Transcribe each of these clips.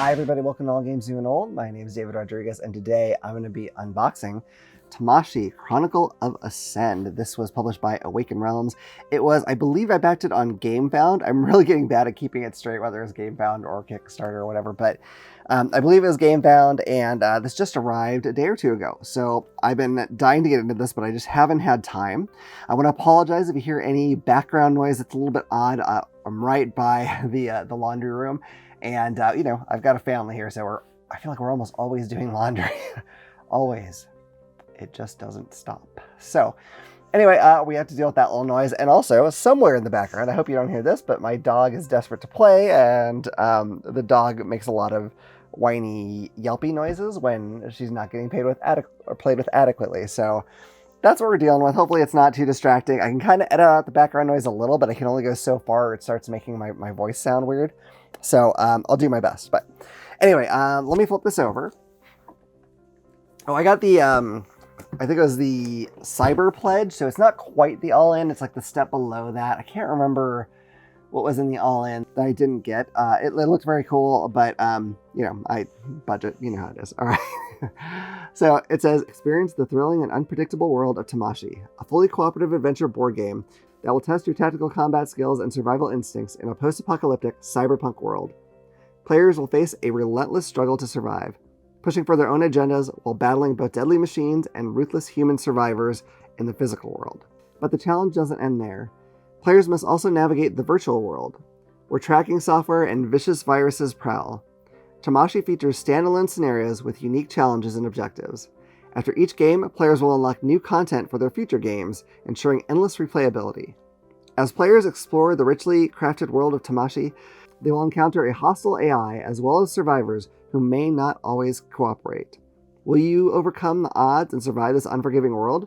Hi everybody, welcome to All Games New and Old. My name is David Rodriguez, and today I'm going to be unboxing Tamashii, Chronicle of Ascend. This was published by Awaken Realms. It was, I believe I backed it on GameFound. I'm really getting bad at keeping it straight, whether it's GameFound or Kickstarter or whatever, but I believe it was GameFound, and this just arrived a day or two ago. So I've been dying to get into this, but I just haven't had time. I want to apologize if you hear any background noise. It's a little bit odd. I'm right by the laundry room. And, you know, I've got a family here, so I feel like we're almost always doing laundry. Always. It just doesn't stop. So, anyway, we have to deal with that little noise. And also, somewhere in the background, I hope you don't hear this, but my dog is desperate to play, and the dog makes a lot of whiny, yelpy noises when she's not getting played with adequately. So, that's what we're dealing with. Hopefully it's not too distracting. I can kind of edit out the background noise a little, but I can only go so far. It starts making my voice sound weird. So I'll do my best. But anyway, let me flip this over. Oh, I got the, I think it was the Cyber Pledge. So it's not quite the all-in. It's like the step below that. I can't remember what was in the all-in that I didn't get. It looked very cool, but, you know, budget, you know how it is. All right. So it says, experience the thrilling and unpredictable world of Tamashii, a fully cooperative adventure board game that will test your tactical combat skills and survival instincts in a post-apocalyptic cyberpunk world. Players will face a relentless struggle to survive, pushing for their own agendas while battling both deadly machines and ruthless human survivors in the physical world. But the challenge doesn't end there. Players must also navigate the virtual world, where tracking software and vicious viruses prowl. Tamashii features standalone scenarios with unique challenges and objectives. After each game, players will unlock new content for their future games, ensuring endless replayability. As players explore the richly crafted world of Tamashii, they will encounter a hostile AI as well as survivors who may not always cooperate. Will you overcome the odds and survive this unforgiving world?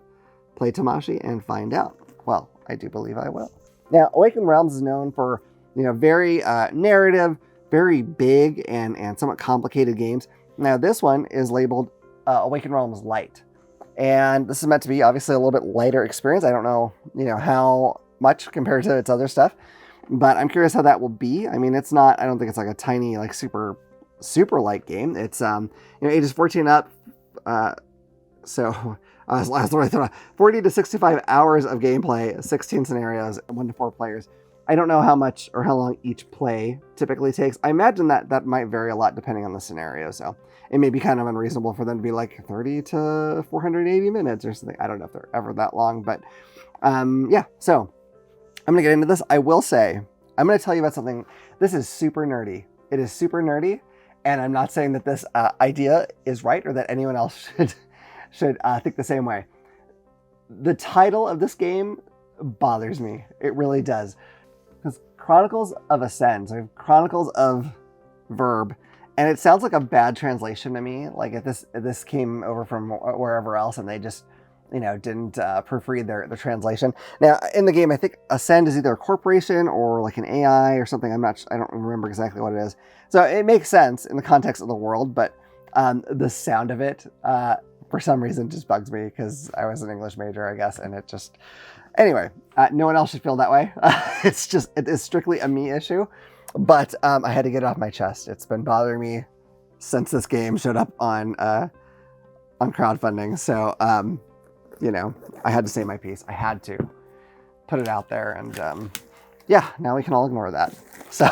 Play Tamashii and find out. Well, I do believe I will. Now, Awaken Realms is known for, you know, very narrative, very big and somewhat complicated games. Now, this one is labeled Awaken Realms Light. And this is meant to be obviously a little bit lighter experience. I don't know, you know, how much compared to its other stuff, but I'm curious how that will be. I mean, it's not, I don't think it's like a tiny, like super light game. It's, you know, ages 14 up. So I was 40 to 65 hours of gameplay, 16 scenarios, 1 to 4 players. I don't know how much or how long each play typically takes. I imagine that might vary a lot depending on the scenario. So it may be kind of unreasonable for them to be like 30 to 480 minutes or something. I don't know if they're ever that long, but yeah. So I'm going to get into this. I will say, I'm going to tell you about something. This is super nerdy. It is super nerdy. And I'm not saying that this idea is right or that anyone else should think the same way. The title of this game bothers me. It really does. Because Chronicles of Ascend, so Chronicles of Verb, and it sounds like a bad translation to me. Like if this came over from wherever else and they just, you know, didn't proofread their translation. Now in the game, I think Ascend is either a corporation or like an AI or something. I don't remember exactly what it is. So it makes sense in the context of the world, but the sound of it, for some reason, just bugs me because I was an English major, I guess, and it just. Anyway, no one else should feel that way. It is strictly a me issue, but I had to get it off my chest. It's been bothering me since this game showed up on crowdfunding. So, you know, I had to say my piece. I had to put it out there, and yeah, now we can all ignore that. So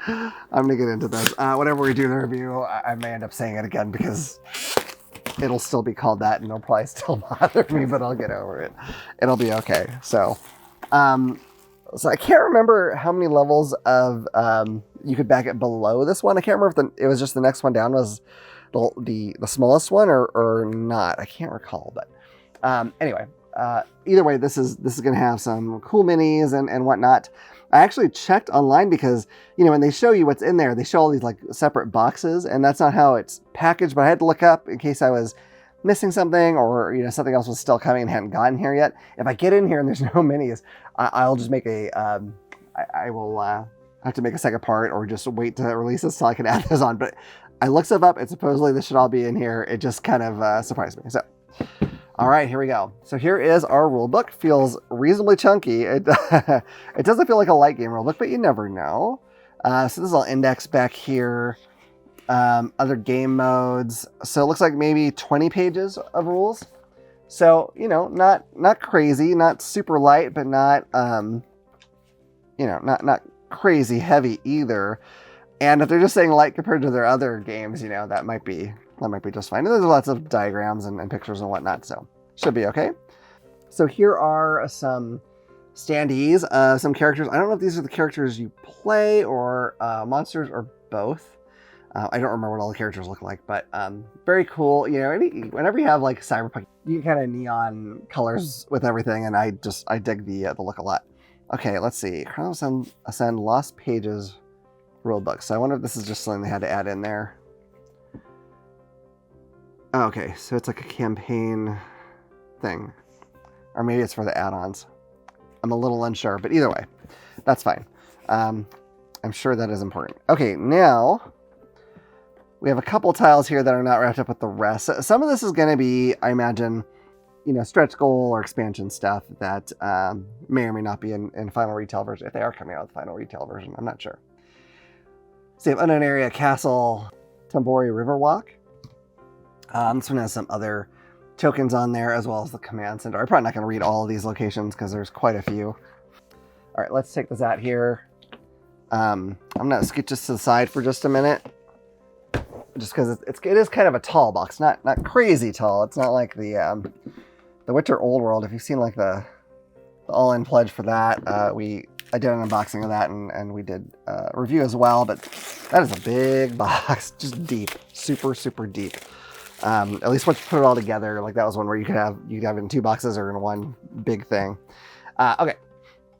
I'm gonna get into this. Whenever we do the review, I may end up saying it again because it'll still be called that and it'll probably still bother me, but I'll get over it. It'll be okay. So, so I can't remember how many levels of, you could back it below this one. I can't remember if it was just the next one down was the smallest one or not. I can't recall, but, anyway, either way, this is going to have some cool minis and whatnot. I actually checked online because, you know, when they show you what's in there, they show all these like separate boxes, and that's not how it's packaged, but I had to look up in case I was missing something or, you know, something else was still coming and hadn't gotten here yet. If I get in here and there's no minis, I'll just make I will have to make a second part or just wait to release this so I can add this on. But I looked stuff up and supposedly this should all be in here. It just kind of surprised me. So All right, here we go. So here is our rulebook. Feels reasonably chunky. It doesn't feel like a light game rulebook, but you never know. So this is all indexed back here. Other game modes. So it looks like maybe 20 pages of rules. So, you know, not crazy, not super light, but not, you know, not crazy heavy either. And if they're just saying light compared to their other games, you know, that might be just fine. And there's lots of diagrams and pictures and whatnot, so should be okay. So here are some standees of some characters. I don't know if these are the characters you play or monsters or both. I don't remember what all the characters look like, but very cool. You know, whenever you have like Cyberpunk, you kind of neon colors with everything, and I dig the look a lot. Okay, let's see. Chronicle of Ascend Lost Pages rulebook. So I wonder if this is just something they had to add in there. Oh, okay, so it's like a campaign thing, or maybe it's for the add-ons. I'm a little unsure, but either way, that's fine. I'm sure that is important. Okay, now we have a couple tiles here that are not wrapped up with the rest. Some of this is going to be, I imagine, you know, stretch goal or expansion stuff that may or may not be in final retail version. If they are coming out with final retail version, I'm not sure. So you have Unknown Area, Castle, Tambori Riverwalk. This one has some other tokens on there as well as the command center. I'm probably not going to read all of these locations because there's quite a few. All right, let's take this out here. I'm going to scoot just to the side for just a minute. Just because it is kind of a tall box, not crazy tall. It's not like the Witcher Old World. If you've seen like the all-in pledge for that, I did an unboxing of that and we did a review as well. But that is a big box, just deep, super deep. At least once you put it all together, like that was one where you could have it in two boxes or in one big thing. Okay,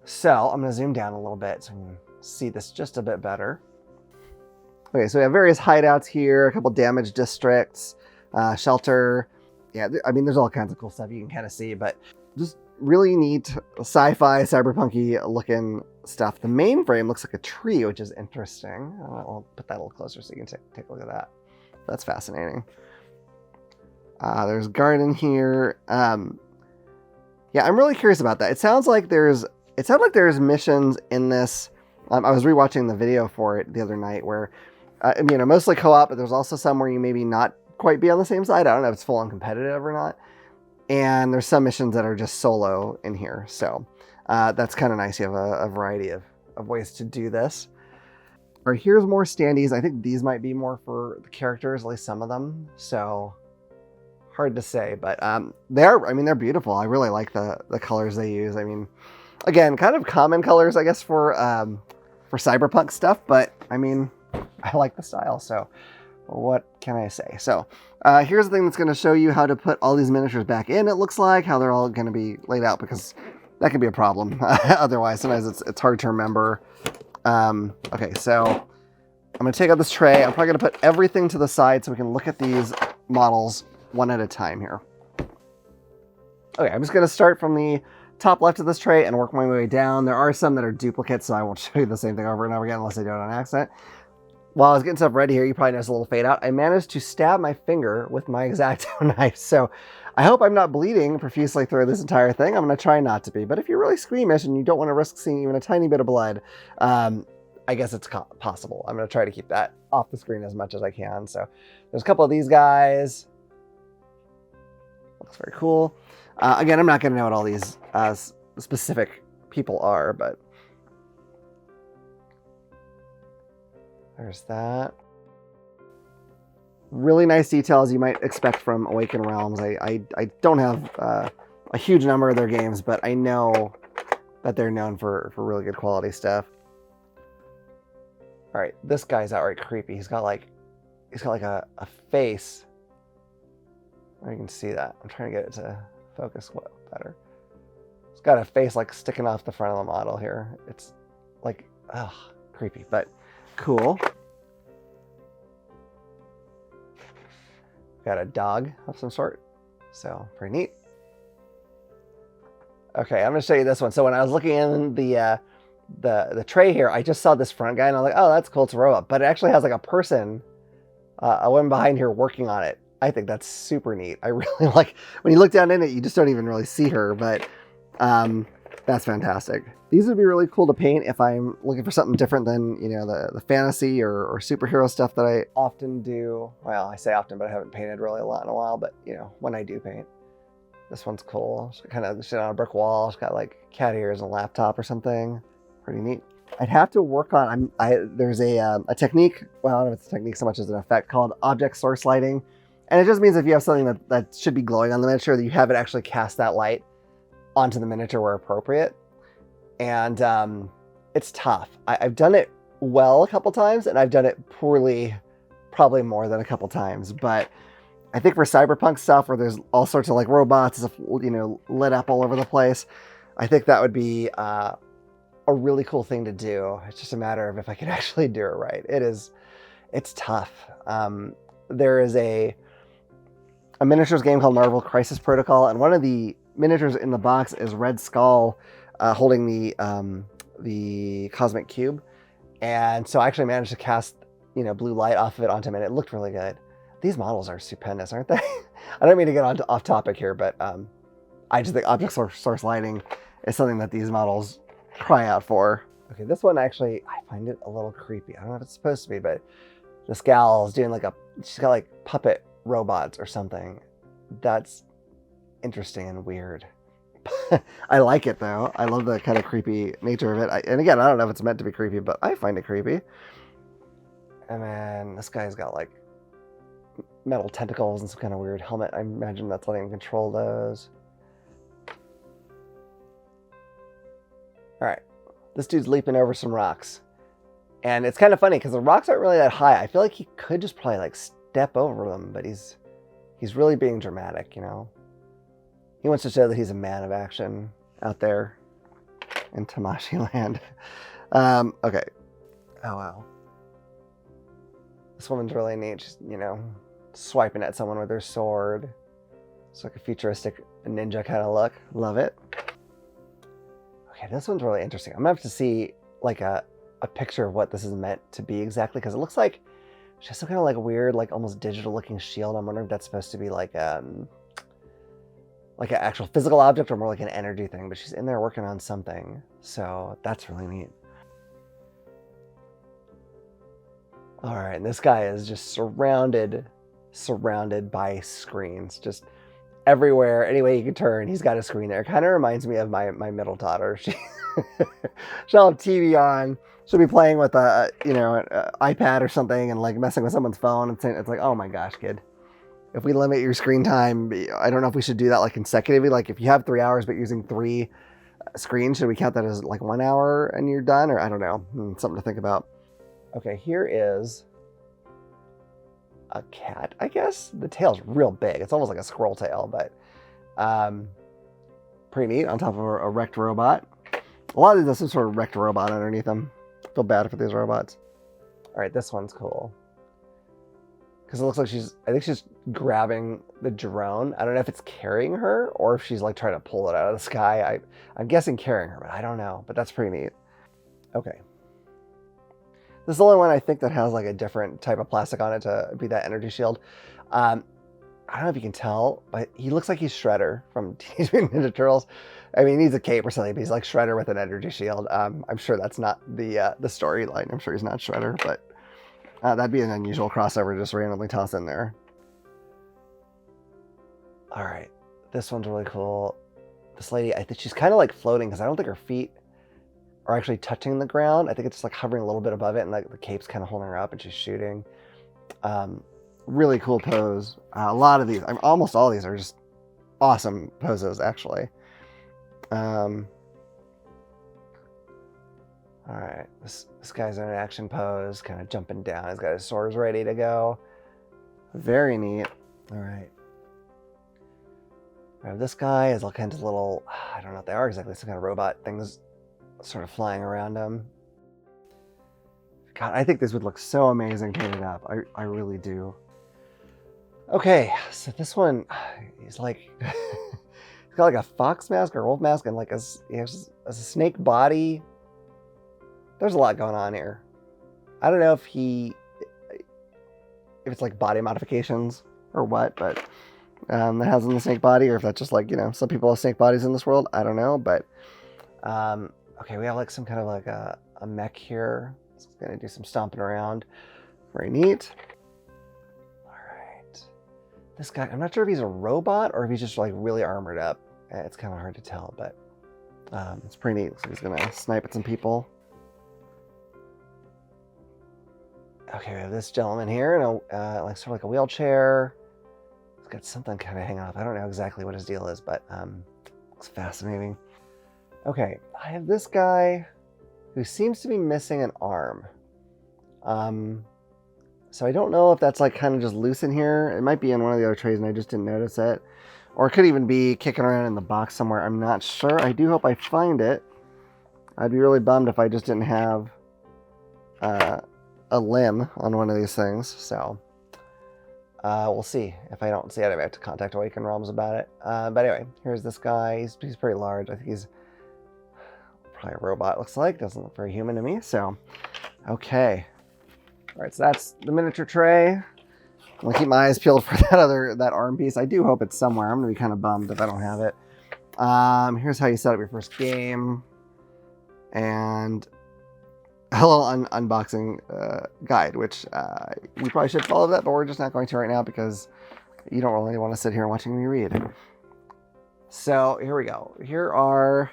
so I'm gonna zoom down a little bit so you can see this just a bit better. Okay, so we have various hideouts here, a couple damage districts, shelter. Yeah, I mean, there's all kinds of cool stuff you can kind of see, but just really neat sci-fi, cyberpunky looking stuff. The mainframe looks like a tree, which is interesting. I'll put that a little closer so you can take a look at that. That's fascinating. There's garden here. Yeah, I'm really curious about that. It sounds like there's missions in this. I was rewatching the video for it the other night where, you know, mostly co-op, but there's also some where you maybe not quite be on the same side. I don't know if it's full on competitive or not. And there's some missions that are just solo in here. So that's kind of nice. You have a variety of ways to do this. All right, here's more standees. I think these might be more for the characters, at least some of them. So hard to say, but they're beautiful. I really like the colors they use. I mean, again, kind of common colors, I guess, for Cyberpunk stuff, but I mean, I like the style, so what can I say? So here's the thing that's going to show you how to put all these miniatures back in, it looks like, how they're all going to be laid out, because that can be a problem. Otherwise, sometimes it's hard to remember. Okay, so I'm going to take out this tray. I'm probably going to put everything to the side so we can look at these models one at a time here. Okay, I'm just going to start from the top left of this tray and work my way down. There are some that are duplicates, so I won't show you the same thing over and over again unless I do it on accident. While I was getting stuff ready here, you probably noticed a little fade out. I managed to stab my finger with my X-Acto knife, so I hope I'm not bleeding profusely through this entire thing. I'm going to try not to be, but if you're really squeamish and you don't want to risk seeing even a tiny bit of blood, I guess it's possible. I'm going to try to keep that off the screen as much as I can. So there's a couple of these guys. Looks very cool. Again, I'm not going to know what all these specific people are, but there's that. Really nice details you might expect from Awaken Realms. I don't have a huge number of their games, but I know that they're known for really good quality stuff. All right, this guy's outright creepy. He's got like a face. You can see that. I'm trying to get it to focus better. It's got a face like sticking off the front of the model here. It's like, ugh, creepy, but cool. Got a dog of some sort, so pretty neat. Okay, I'm gonna show you this one. So when I was looking in the tray here, I just saw this front guy and I was like, oh, that's cool, it's a robot. But it actually has like a person, a woman behind here working on it. I think that's super neat. I really like, when you look down in it, you just don't even really see her, but That's fantastic. These would be really cool to paint if I'm looking for something different than, you know, the fantasy or superhero stuff that I often do. Well, I say often, but I haven't painted really a lot in a while. But, you know, when I do paint, this one's cool. She kind of sit on a brick wall. She's got like cat ears and a laptop or something. Pretty neat. I'd have to work on, there's a technique, well, I don't know if it's a technique so much as an effect called object source lighting. And it just means if you have something that should be glowing on the miniature, that you have it actually cast that light onto the miniature where appropriate. And it's tough. I've done it well a couple times, and I've done it poorly probably more than a couple times. But I think for Cyberpunk stuff where there's all sorts of like robots, you know, lit up all over the place, I think that would be a really cool thing to do. It's just a matter of if I can actually do it right. It's tough. There is a miniatures game called Marvel Crisis Protocol, and one of the miniatures in the box is Red Skull holding the cosmic cube. And so I actually managed to cast, you know, blue light off of it onto him, and it looked really good. These models are stupendous, aren't they? I don't mean to get off topic here, but I just think object source lighting is something that these models cry out for. Okay, this one actually, I find it a little creepy. I don't know if it's supposed to be, but this gal is doing she's got like puppet robots or something. That's interesting and weird. I like it though. I love the kind of creepy nature of it. And again, I don't know if it's meant to be creepy, but I find it creepy. And then this guy's got like metal tentacles and some kind of weird helmet. I imagine that's letting him control those. All right, this dude's leaping over some rocks. And it's kind of funny because the rocks aren't really that high. I feel like he could just probably like step over them, but he's really being dramatic, you know? He wants to show that he's a man of action out there in Tamashii land. Okay. Oh, wow. This woman's really neat. She's, you know, swiping at someone with her sword. It's like a futuristic ninja kind of look. Love it. Okay, this one's really interesting. I'm gonna have to see like a picture of what this is meant to be exactly, because it looks like she has some kind of like weird, like almost digital looking shield. I'm wondering if that's supposed to be like an actual physical object or more like an energy thing, but she's in there working on something. So that's really neat. All right, and this guy is just surrounded by screens, just everywhere. Any way you can turn, he's got a screen there. It kind of reminds me of my middle daughter. She'll have TV on. She'll be playing with an iPad or something and like messing with someone's phone. And it's like, oh my gosh, kid. If we limit your screen time, I don't know if we should do that like consecutively. Like if you have 3 hours but using 3 screens, should we count that as like 1 hour and you're done? Or I don't know. Something to think about. Okay, here is a cat, I guess. The tail's real big. It's almost like a squirrel tail, but pretty neat on top of a wrecked robot. A lot of these have some sort of wrecked robot underneath them. Feel bad for these robots. All right, this one's cool. Because it looks like I think she's grabbing the drone. I don't know if it's carrying her or if she's like trying to pull it out of the sky. I'm guessing carrying her, but I don't know. But that's pretty neat. Okay. This is the only one I think that has like a different type of plastic on it to be that energy shield. I don't know if you can tell, but he looks like he's Shredder from Teenage Mutant Ninja Turtles. I mean, he needs a cape or something, but he's like Shredder with an energy shield. I'm sure that's not the storyline. I'm sure he's not Shredder, but that'd be an unusual crossover to just randomly toss in there. All right, this one's really cool. This lady, I think she's kind of like floating because I don't think her feet are actually touching the ground. I think it's just like hovering a little bit above it, and like the cape's kind of holding her up, and she's shooting. Really cool pose. A lot of these, almost all of these are just awesome poses, actually. All right, this guy's in an action pose, kind of jumping down. He's got his swords ready to go. Very neat. All right. This guy has all kinds of little, I don't know what they are exactly, some kind of robot things sort of flying around him. God, I think this would look so amazing painted up. I really do. Okay, so this one is like, he's got like a fox mask or a wolf mask and like a snake body. There's a lot going on here. I don't know if it's like body modifications or what, but that has in the snake body, or if that's just like, you know, some people have snake bodies in this world. I don't know, but Okay, we have like some kind of like a mech here. It's gonna do some stomping around. Very neat. All right. This guy, I'm not sure if he's a robot or if he's just like really armored up. It's kind of hard to tell, but it's pretty neat. So he's gonna snipe at some people. Okay, we have this gentleman here in a like sort of like a wheelchair. He's got something kind of hanging off. I don't know exactly what his deal is, but looks fascinating. Okay, I have this guy who seems to be missing an arm. So I don't know if that's like kind of just loose in here. It might be in one of the other trays and I just didn't notice it. Or it could even be kicking around in the box somewhere. I'm not sure. I do hope I find it. I'd be really bummed if I just didn't have a limb on one of these things. So we'll see. If I don't see it, I have to contact Awaken Realms about it. But anyway, here's this guy. He's pretty large. I think he's probably a robot, looks like. Doesn't look very human to me. So, okay. All right, so that's the miniature tray. I'm gonna keep my eyes peeled for that arm piece. I do hope it's somewhere. I'm gonna be kind of bummed if I don't have it. Here's how you set up your first game. And a little unboxing guide, which we probably should follow that, but we're just not going to right now because you don't really want to sit here watching me read. So here we go. Here are,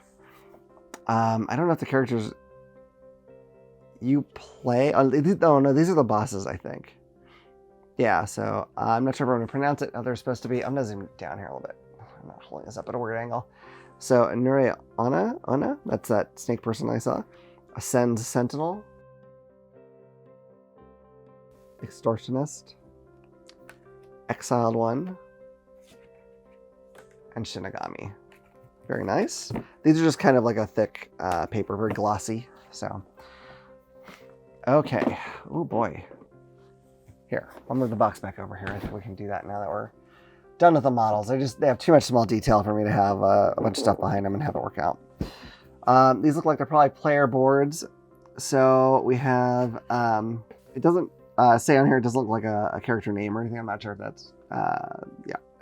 I don't know if the characters you play, oh no, these are the bosses, I think. Yeah, so I'm not sure if I'm going to pronounce it how they're supposed to be. I'm going to zoom down here a little bit. I'm not holding this up at a weird angle. So Nure Ona, that's that snake person I saw. Ascend Sentinel, Extortionist, Exiled One, and Shinigami. Very nice. These are just kind of like a thick paper, very glossy. So, okay. Oh boy. Here, I'll move the box back over here. I think we can do that now that we're done with the models. They have too much small detail for me to have a bunch of stuff behind them and have it work out. These look like they're probably player boards. So we have, it doesn't say on here, it doesn't look like a character name or anything. I'm not sure if that's,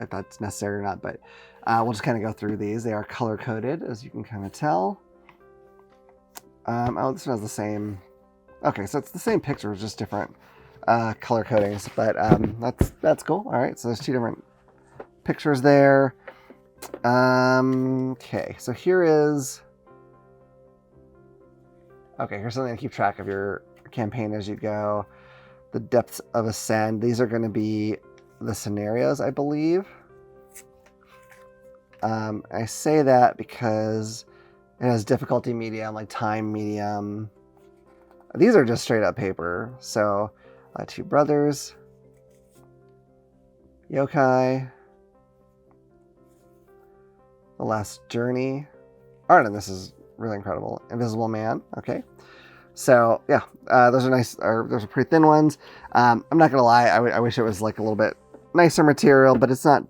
if that's necessary or not, but we'll just kind of go through these. They are color coded, as you can kind of tell. Oh, this one has the same, okay, so it's the same picture, just different color codings, but that's cool. All right, so there's two different pictures there. Okay, so here is, okay, here's something to keep track of your campaign as you go. The depths of Ascend. These are going to be the scenarios, I believe. I say that because it has difficulty medium, like time medium. These are just straight up paper. So, two brothers, yokai, the last journey. Art on this is really incredible. Invisible Man. Okay. So yeah, those are nice. Those are pretty thin ones. I'm not gonna lie. I wish it was like a little bit nicer material, but it's not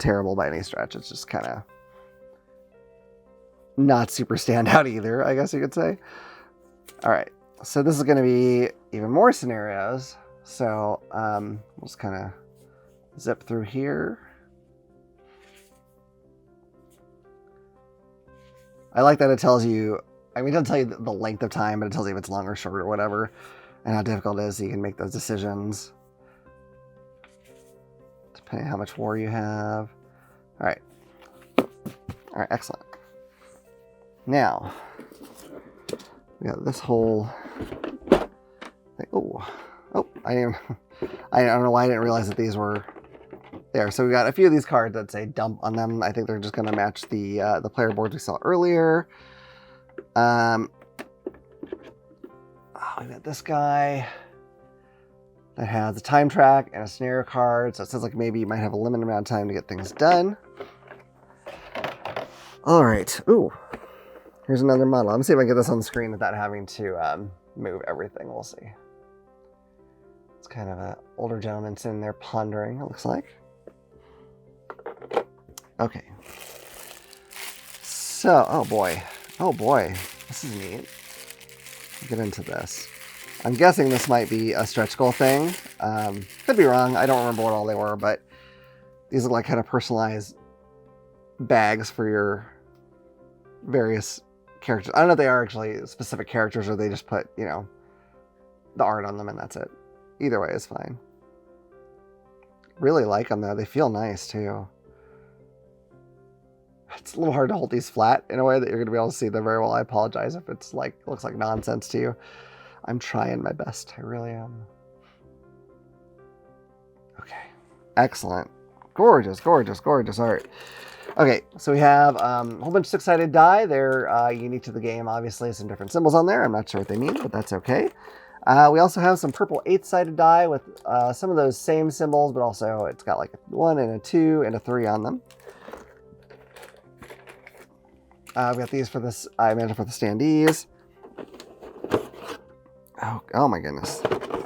terrible by any stretch. It's just kind of not super standout either, I guess you could say. All right. So this is going to be even more scenarios. So we'll just kind of zip through here. I like that it tells you, I mean, it doesn't tell you the length of time, but it tells you if it's long or short or whatever, and how difficult it is, so you can make those decisions, depending on how much war you have. All right. All right, excellent. Now, we got this whole thing. Oh, I don't know why I didn't realize that these were there. So we got a few of these cards that say dump on them. I think they're just going to match the player boards we saw earlier. Oh, we got this guy that has a time track and a scenario card. So it says like maybe you might have a limited amount of time to get things done. All right. Ooh, here's another model. Let me see if I can get this on the screen without having to move everything. We'll see. It's kind of an older gentleman sitting there pondering, it looks like. Okay. So, oh boy, this is neat. Get into this. I'm guessing this might be a stretch goal thing. Could be wrong. I don't remember what all they were, but these look like kind of personalized bags for your various characters. I don't know if they are actually specific characters or they just put, you know, the art on them and that's it. Either way is fine. Really like them though. They feel nice too. It's a little hard to hold these flat in a way that you're going to be able to see them very well. I apologize if it's like looks like nonsense to you. I'm trying my best. I really am. Okay. Excellent. Gorgeous, gorgeous, gorgeous art. Okay, so we have a whole bunch of six-sided die. They're unique to the game, obviously. Some different symbols on there. I'm not sure what they mean, but that's okay. We also have some purple 8-sided die with some of those same symbols, but also it's got like a 1 and a 2 and a 3 on them. We got these for this, I imagine, for the standees. Oh my goodness.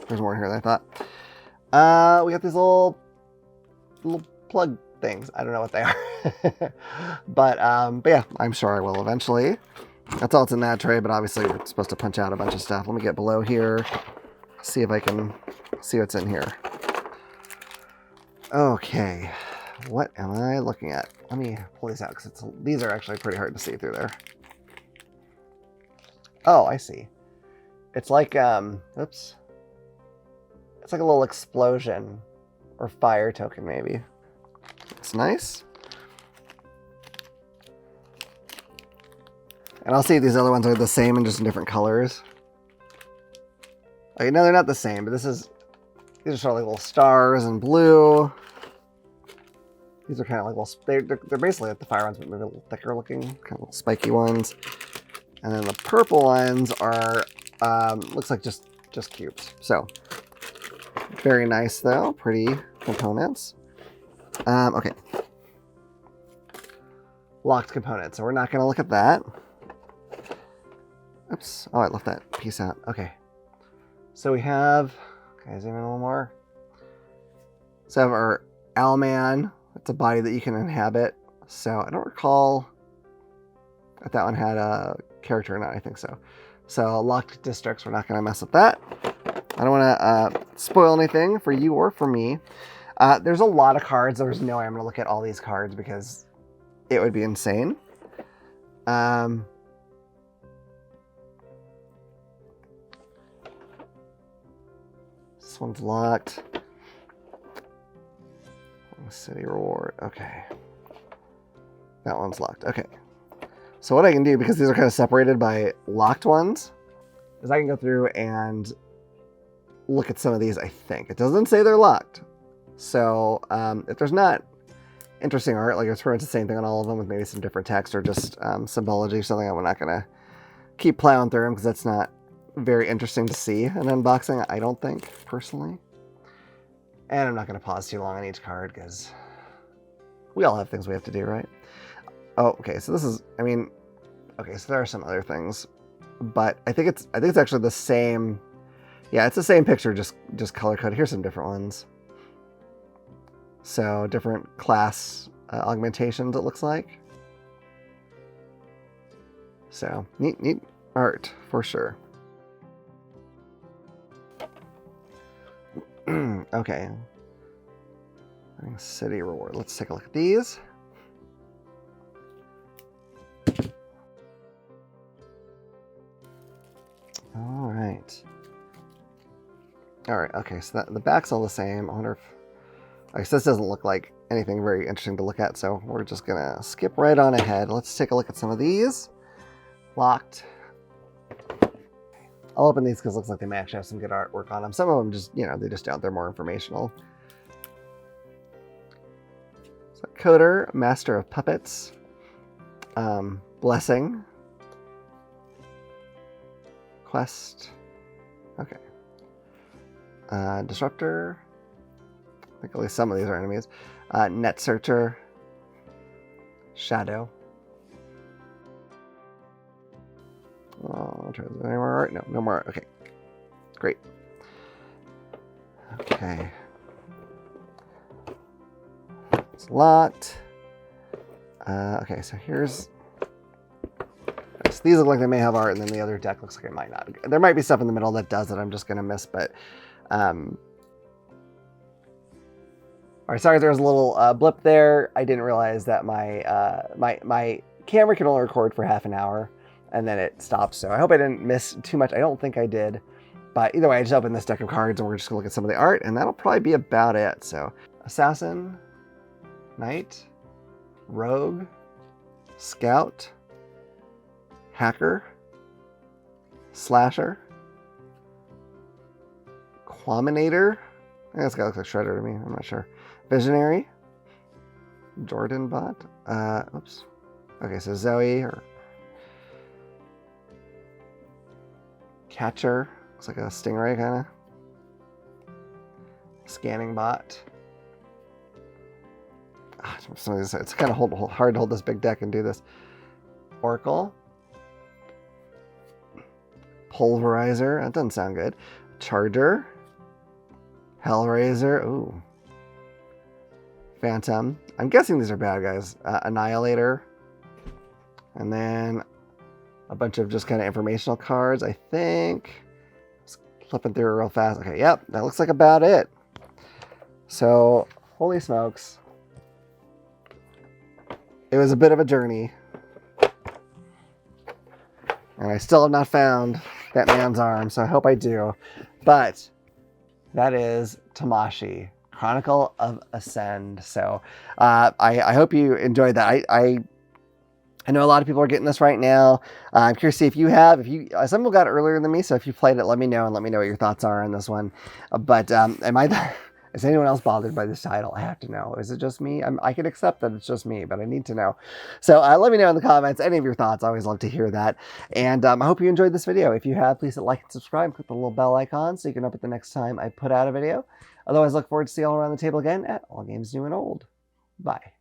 There's more in here than I thought. We got these little plug things. I don't know what they are. but yeah, I'm sure I will eventually. That's all that's in that tray, but obviously we're supposed to punch out a bunch of stuff. Let me get below here. See if I can see what's in here. Okay. What am I looking at? Let me pull these out because these are actually pretty hard to see through there. Oh, I see. It's like, oops. It's like a little explosion or fire token, maybe. It's nice. And I'll see if these other ones are the same and just in different colors. Okay, no, they're not the same, but these are sort of like little stars in blue. These are kind of like little, they're basically like the fire ones, but maybe a little thicker looking, kind of little spiky ones. And then the purple ones are, looks like just cubes. So, very nice though, pretty components. Okay. Locked components, so we're not going to look at that. Oops, oh, I left that piece out. Okay. So we have, can I zoom in a little more? So we have our Owlman. It's a body that you can inhabit. So I don't recall if that one had a character or not. I think so. So locked districts, we're not going to mess with that. I don't want to spoil anything for you or for me. There's a lot of cards. There's no way I'm going to look at all these cards because it would be insane. This one's locked. City reward. Okay. That one's locked. Okay. So what I can do, because these are kind of separated by locked ones, is I can go through and look at some of these, I think. It doesn't say they're locked. So if there's not interesting art, like it's pretty much the same thing on all of them with maybe some different text or just symbology or something, I'm not going to keep plowing through them because that's not very interesting to see in unboxing, I don't think, personally. And I'm not going to pause too long on each card because we all have things we have to do, right? Oh, okay. So this is, I mean, okay. So there are some other things, but I think it's actually the same. Yeah, it's the same picture, just color coded. Here's some different ones. So different class augmentations, it looks like. So neat art for sure. Okay. City reward. Let's take a look at these. All right. Okay. So the back's all the same. I wonder if, I guess this doesn't look like anything very interesting to look at, so we're just gonna skip right on ahead. Let's take a look at some of these. Locked. I'll open these because it looks like they may actually have some good artwork on them. Some of them just, you know, they're more informational. So Coder, Master of Puppets, Blessing, Quest, okay. Disruptor, I think at least some of these are enemies. Net Searcher, Shadow. Any more art? No, no more art. Okay, great. Okay. It's locked. Okay, so here's... So these look like they may have art, and then the other deck looks like it might not. There might be stuff in the middle that does that I'm just going to miss, but... Alright, sorry there was a little blip there. I didn't realize that my camera can only record for half an hour. and then it stops. So I hope I didn't miss too much. I don't think I did. But either way, I just opened this deck of cards, and we're just going to look at some of the art, and that'll probably be about it. So Assassin, Knight, Rogue, Scout, Hacker, Slasher, Quaminator. I think this guy looks like Shredder to me. I'm not sure. Visionary, Jordan Bot. Oops. Okay, so Zoe or Catcher. Looks like a Stingray kind of. Scanning Bot. It's kind of hard to hold this big deck and do this. Oracle. Pulverizer. That doesn't sound good. Charger. Hellraiser. Ooh. Phantom. I'm guessing these are bad guys. Annihilator. And then a bunch of just kind of informational cards, I think. Just flipping through real fast. Okay, yep. That looks like about it. So, holy smokes. It was a bit of a journey. And I still have not found that man's arm, so I hope I do. But that is Tamashii, Chronicle of Ascend. So I hope you enjoyed that. I know a lot of people are getting this right now. I'm curious to see if you have. Some people got it earlier than me, so if you played it, let me know, and let me know what your thoughts are on this one. But is anyone else bothered by this title? I have to know. Is it just me? I can accept that it's just me, but I need to know. So let me know in the comments any of your thoughts. I always love to hear that. And I hope you enjoyed this video. If you have, please hit like and subscribe. Click the little bell icon so you can know it the next time I put out a video. Otherwise, look forward to seeing you all around the table again at All Games New and Old. Bye.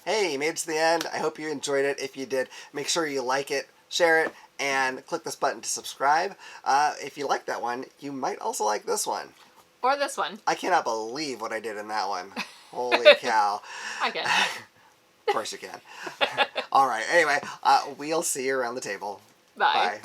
Hey, you made it to the end. I hope you enjoyed it. If you did, make sure you like it, share it, and click this button to subscribe. If you like that one, you might also like this one. Or this one. I cannot believe what I did in that one. Holy cow. I can. Of course you can. All right. Anyway, we'll see you around the table. Bye. Bye.